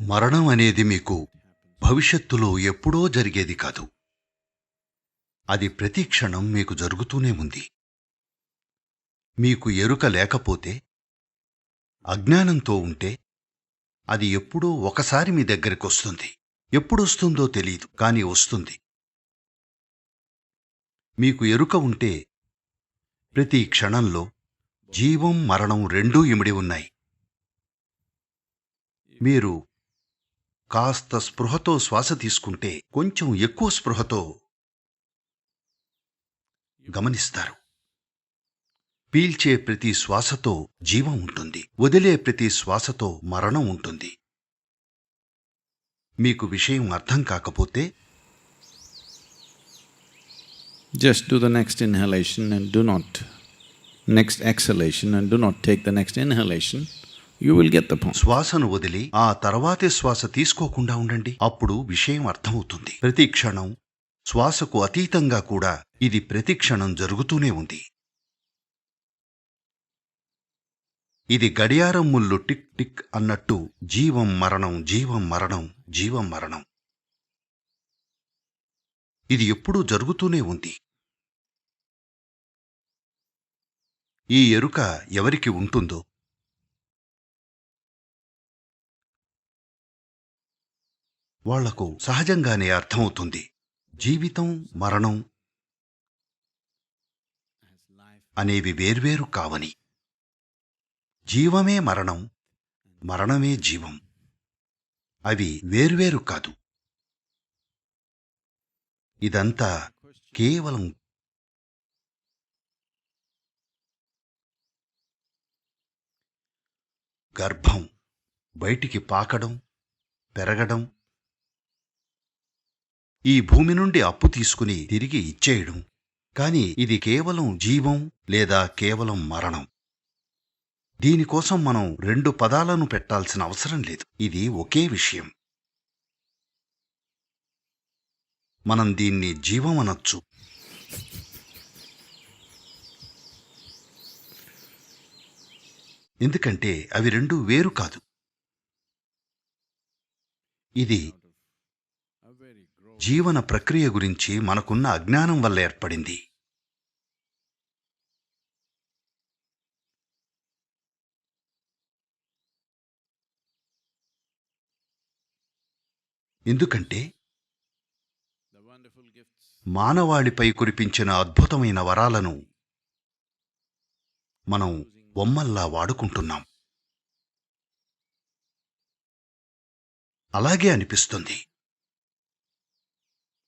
మరణం అనేది మీకు భవిష్యత్తులో ఎప్పుడో జరిగేది కాదు. అది ప్రతి క్షణం మీకు జరుగుతూనే ఉంది. మీకు ఎరుక లేకపోతే, అజ్ఞానంతో ఉంటే, అది ఎప్పుడో ఒకసారి మీ దగ్గరికొస్తుంది. ఎప్పుడొస్తుందో తెలీదు, కానీ వస్తుంది. మీకు ఎరుక ఉంటే ప్రతి క్షణంలో జీవం మరణం రెండూ ఇమిడి ఉన్నాయి. మీరు కాస్త స్పృహతో శ్వాస తీసుకుంటే కొంచెం ఎక్కువ స్పృహతో గమనిస్తారు. పీల్చే ప్రతి శ్వాసతో జీవం ఉంటుంది, వదిలే ప్రతి శ్వాసతో మరణం ఉంటుంది. మీకు విషయం అర్థం కాకపోతే just do the next inhalation and do not next exhalation and do not take the next inhalation. You will get the point. శ్వాసను వదిలి ఆ తర్వాతే శ్వాస తీసుకోకుండా ఉండండి. అప్పుడు విషయం అర్థమవుతుంది. ప్రతి క్షణం శ్వాసకు అతీతంగా కూడా ఇది ప్రతి క్షణం జరుగుతూనే ఉంది. ఇది గడియారం ముళ్ళు టిక్ టిక్ అన్నట్టు జీవం మరణం, జీవం మరణం, జీవం మరణం. ఇది ఎప్పుడూ జరుగుతూనే ఉంది. ఈ ఎరుక ఎవరికి ఉంటుందో వాళ్లకు సహజంగానే అర్థమవుతుంది. జీవితం మరణం అనేవి వేర్వేరు కావని. జీవమే మరణం, మరణమే జీవం. అవి వేర్వేరు కాదు. ఇదంతా కేవలం గర్భం బయటికి పాకడం, పెరగడం, ఈ భూమి నుండి అప్పు తీసుకుని తిరిగి ఇచ్చేయడం. కాని ఇది కేవలం జీవం లేదా కేవలం మరణం. దీనికోసం మనం రెండు పదాలను పెట్టాల్సిన అవసరం లేదు. ఇది ఒకే విషయం. మనం దీన్ని జీవం అనొచ్చు. ఎందుకంటే అవి రెండు వేరు కాదు. ఇది జీవన ప్రక్రియ గురించి మనకున్న అజ్ఞానం వల్ల ఏర్పడింది. ఎందుకంటే మానవాళిపై కురిపించిన అద్భుతమైన వరాలను మనం బొమ్మల్లా వాడుకుంటున్నాం. అలాగే అనిపిస్తుంది.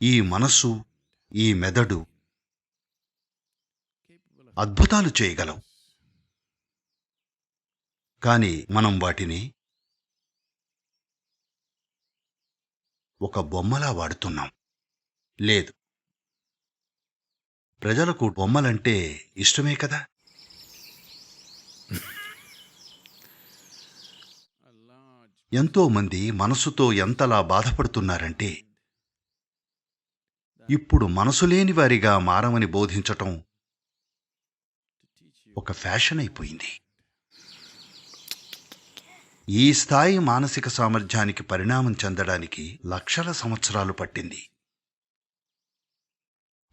ఈ మనస్సు, ఈ మెదడు అద్భుతాలు చేయగలవు. కాని మనం వాటిని ఒక బొమ్మలా వాడుతున్నాం. లేదు, ప్రజలకు బొమ్మలంటే ఇష్టమే కదా. ఎంతో మంది మనసుతో ఎంతలా బాధపడుతున్నారంటే ఇప్పుడు మనసులేని వారిగా మారమని బోధించటం ఒక ఫ్యాషన్ అయిపోయింది. ఈ స్థాయి మానసిక సామర్థ్యానికి పరిణామం చెందడానికి లక్షల సంవత్సరాలు పట్టింది.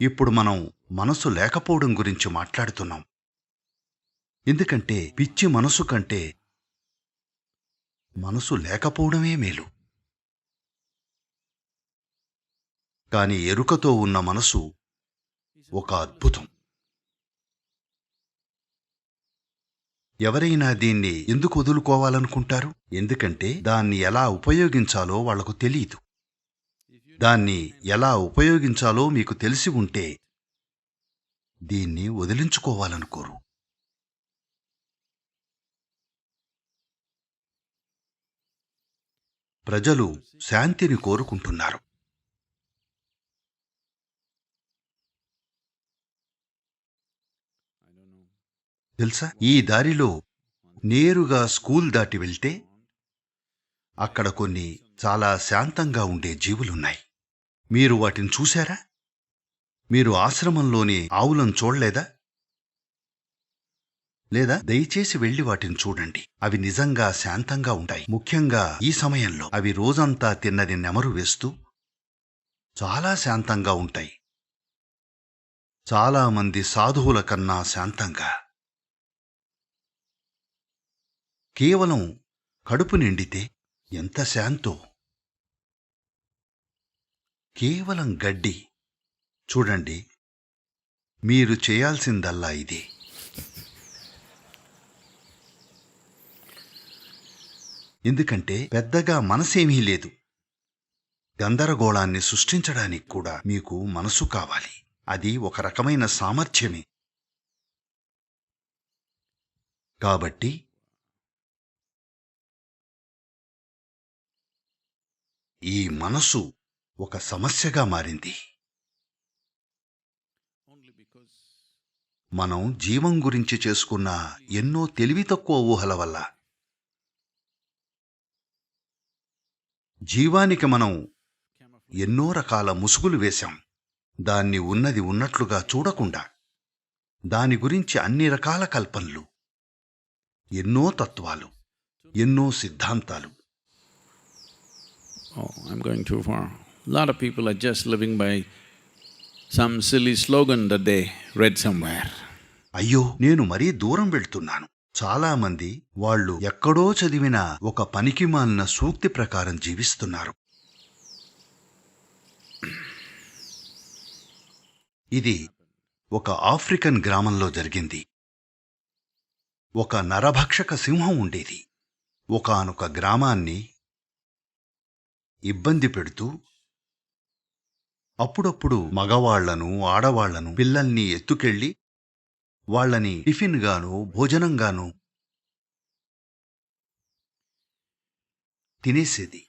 ఇప్పుడు మనం మనసు లేకపోవడం గురించి మాట్లాడుతున్నాం. ఎందుకంటే పిచ్చి మనసు కంటే మనసు లేకపోవడమే మేలు. కాని ఎరుకతో ఉన్న మనసు ఒక అద్భుతం. ఎవరైనా దీన్ని ఎందుకు వదులుకోవాలనుకుంటారు? ఎందుకంటే దాన్ని ఎలా ఉపయోగించాలో వాళ్లకు తెలీదు. దాన్ని ఎలా ఉపయోగించాలో మీకు తెలిసి ఉంటే దీన్ని వదిలించుకోవాలనుకోరు. ప్రజలు శాంతిని కోరుకుంటున్నారు. తెలుసా, ఈ దారిలో నేరుగా స్కూల్ దాటి వెళ్తే అక్కడ కొన్ని చాలా శాంతంగా ఉండే జీవులున్నాయి. మీరు వాటిని చూశారా? మీరు ఆశ్రమంలోని ఆవులను చూడలేదా? లేదా దయచేసి వెళ్లి వాటిని చూడండి. అవి నిజంగా శాంతంగా ఉంటాయి. ముఖ్యంగా ఈ సమయంలో అవి రోజంతా తిన్నది నెమరు వేస్తూ చాలా శాంతంగా ఉంటాయి. చాలా మంది సాధువుల కన్నా శాంతంగా. కేవలం కడుపు నిండితే ఎంత శాంతో. కేవలం గడ్డి. చూడండి, మీరు చేయాల్సిందల్లా ఇదే. ఎందుకంటే పెద్దగా మనసేమీ లేదు. గందరగోళాన్ని సృష్టించడానికి కూడా మీకు మనసు కావాలి. అది ఒక రకమైన సామర్థ్యమే. కాబట్టి ఈ మనసు ఒక సమస్యగా మారింది. మనం జీవం గురించి చేసుకున్న ఎన్నో తెలివి తక్కువ ఊహల వల్ల జీవానికి మనం ఎన్నో రకాల ముసుగులు వేశాం. దాన్ని ఉన్నది ఉన్నట్లుగా చూడకుండా దాని గురించి అన్ని రకాల కల్పనలు, ఎన్నో తత్వాలు, ఎన్నో సిద్ధాంతాలు. Oh, I'm going too far. A lot of people are just living by some silly slogan that they read somewhere. అయ్యో, నేను మరీ దూరం వెళ్తున్నాను. చాలామంది వాళ్ళు ఎక్కడో చదివిన ఒక పనికిమాలిన సూక్తి ప్రకారం జీవిస్తున్నారు. ఇది ఒక ఆఫ్రికన్ గ్రామంలో జరిగింది. ఒక నరభక్షక సింహం ఉండేది. ఒకానొక గ్రామాన్ని ఇబ్బంది పెడుతూ అప్పుడప్పుడు మగవాళ్లను, ఆడవాళ్లను, పిల్లల్ని ఎత్తుకెళ్ళి వాళ్లని టిఫిన్గాను, భోజనంగాను తినేసేది.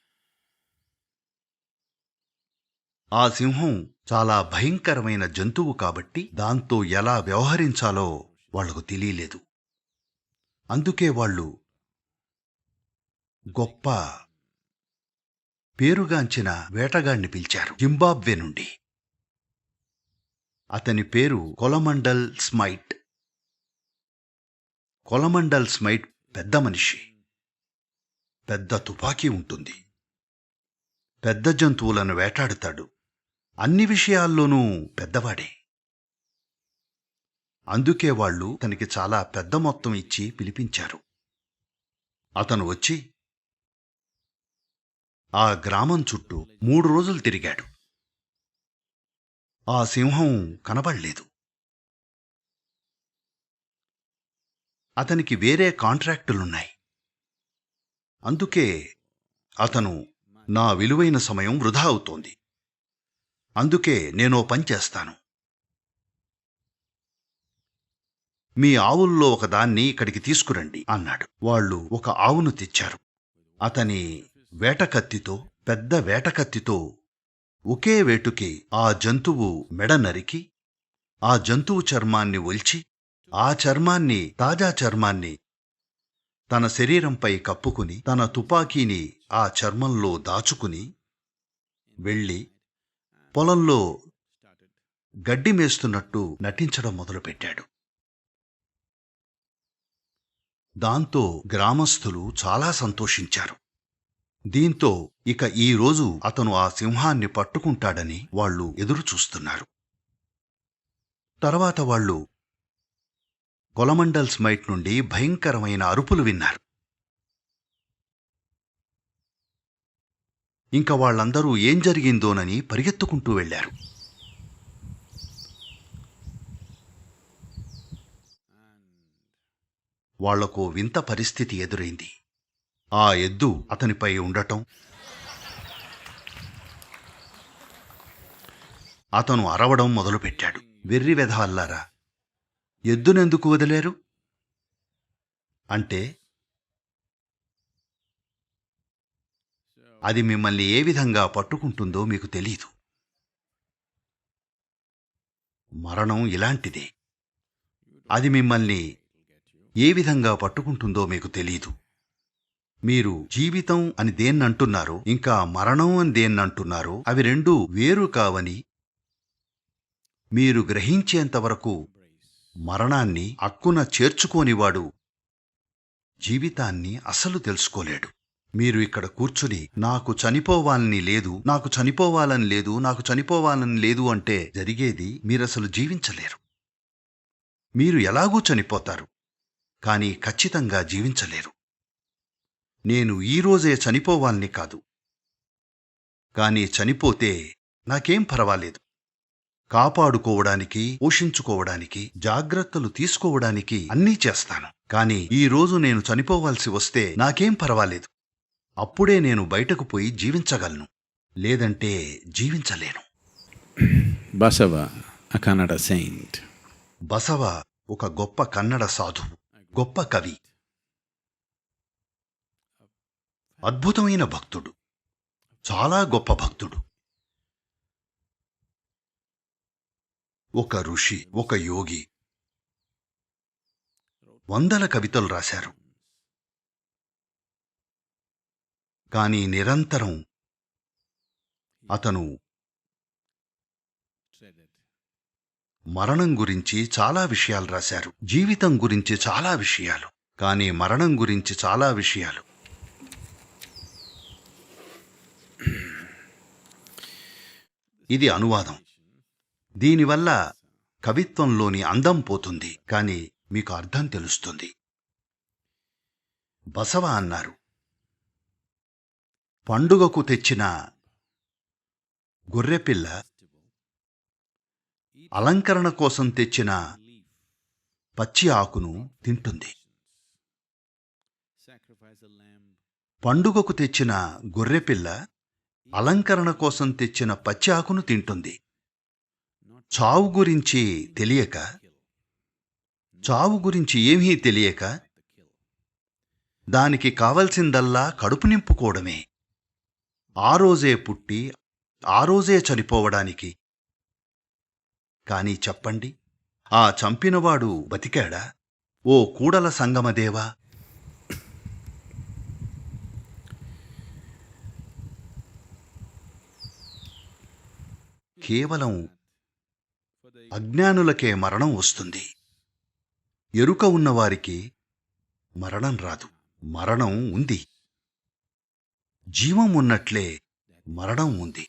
ఆ సింహం చాలా భయంకరమైన జంతువు కాబట్టి దాంతో ఎలా వ్యవహరించాలో వాళ్లకు తెలియలేదు. అందుకే వాళ్ళు గొప్ప పేరుగాంచిన వేటగాణ్ణి పిలిచారు, జింబాబ్వే నుండి. అతని పేరు కొలమండల్ స్మైట్. కొలమండల్ స్మైట్ పెద్ద మనిషి. పెద్ద తుపాకీ ఉంటుంది. పెద్ద జంతువులను వేటాడుతాడు. అన్ని విషయాల్లోనూ పెద్దవాడే. అందుకే వాళ్ళు తనకి చాలా పెద్ద మొత్తం ఇచ్చి పిలిపించారు. అతను వచ్చి ఆ గ్రామం చుట్టూ 3 రోజులు తిరిగాడు. ఆ సింహం కనబడలేదు. అతనికి వేరే కాంట్రాక్టులున్నాయి. అందుకే అతను, నా విలువైన సమయం వృధా అవుతోంది, అందుకే నేనో పని చేస్తాను. మీ ఆవుల్లో ఒకదాన్ని ఇక్కడికి తీసుకురండి అన్నాడు. వాళ్ళు ఒక ఆవును తెచ్చారు. అతని వేటకత్తితో, పెద్ద వేటకత్తితో ఒకే వేటుకి ఆ జంతువు మెడ నరికి, ఆ జంతువు చర్మాన్ని ఒల్చి, ఆ చర్మాన్ని, తాజా చర్మాన్ని తన శరీరంపై కప్పుకుని, తన తుపాకీని ఆ చర్మంలో దాచుకుని వెళ్ళి పొలంలో గడ్డి మేస్తున్నట్టు నటించడం మొదలుపెట్టాడు. దాంతో గ్రామస్థులు చాలా సంతోషించారు. దీంతో ఇక ఈ రోజు అతను ఆ సింహాన్ని పట్టుకుంటాడని వాళ్ళు ఎదురుచూస్తున్నారు. తర్వాత వాళ్ళు కొలమండల్ స్మైట్ నుండి భయంకరమైన అరుపులు విన్నారు. ఇంక వాళ్ళందరూ ఏం జరిగిందోనని పరిగెత్తుకుంటూ వెళ్లారు. వాళ్లకు వింత పరిస్థితి ఎదురైంది. ఆ ఎద్దు అతనిపై ఉండటం, అతను అరవడం మొదలుపెట్టాడు. వెర్రి వెధవల్లారా, ఎద్దునెందుకు వదిలేరు అంటే, అది మిమ్మల్ని ఏ విధంగా పట్టుకుంటుందో మీకు తెలీదు. మరణం ఇలాంటిదే. అది మిమ్మల్ని ఏ విధంగా పట్టుకుంటుందో మీకు తెలీదు. మీరు జీవితం అని దేన్నంటున్నారో, ఇంకా మరణం అని దేన్నంటున్నారో, అవి రెండూ వేరు కావని మీరు గ్రహించేంతవరకు మరణాన్ని అక్కున చేర్చుకోనివాడు జీవితాన్ని అసలు తెలుసుకోలేడు. మీరు ఇక్కడ కూర్చుని నాకు చనిపోవాలని లేదు, నాకు చనిపోవాలని లేదు, నాకు చనిపోవాలని లేదు అంటే జరిగేది మీరసలు జీవించలేరు. మీరు ఎలాగూ చనిపోతారు, కానీ ఖచ్చితంగా జీవించలేరు. నేను ఈరోజే చనిపోవాలని కాదు, కానీ చనిపోతే నాకేం పర్వాలేదు. కాపాడుకోవడానికి, పోషించుకోవడానికి, జాగ్రత్తలు తీసుకోవడానికి అన్నీ చేస్తాను. కానీ ఈరోజు నేను చనిపోవాల్సి వస్తే నాకేం పర్వాలేదు. అప్పుడే నేను బయటకు పోయి జీవించగలను, లేదంటే జీవించలేను. Basava, a Kannada saint. Basava ఒక గొప్ప కన్నడ సాధువు, గొప్ప కవి, అద్భుతమైన భక్తుడు, చాలా గొప్ప భక్తుడు. ఒక ఋషి, ఒక యోగి. వందల కవితలు రాశారు. కానీ నిరంతరం అతను మరణం గురించి చాలా విషయాలు రాశారు. జీవితం గురించి చాలా విషయాలు, కానీ మరణం గురించి చాలా విషయాలు. ఇది అనువాదం. దీనివల్ల కవిత్వంలోని అందం పోతుంది, కానీ మీకు అర్థం తెలుస్తుంది. బసవ అన్నారు, పండుగకు తెచ్చిన గొర్రెపిల్ల అలంకరణ కోసం తెచ్చిన పచ్చి ఆకును తింటుంది. పండుగకు తెచ్చిన గొర్రెపిల్ల అలంకరణ కోసం తెచ్చిన పచ్చి ఆకును తింటుంది. చావు గురించి తెలియక, చావు గురించి ఏమీ తెలియక దానికి కావలసిందల్లా కడుపు నింపుకోవడమే. ఆ రోజే పుట్టి ఆ రోజే చనిపోవడానికి. కాని చెప్పండి, ఆ చంపినవాడు బతికాడా? ఓ కూడల సంగమదేవా! కేవలం అజ్ఞానులకే మరణం వస్తుంది. ఎరుక ఉన్నవారికి మరణం రాదు. మరణం ఉంది, జీవం ఉన్నట్లే మరణం ఉంది.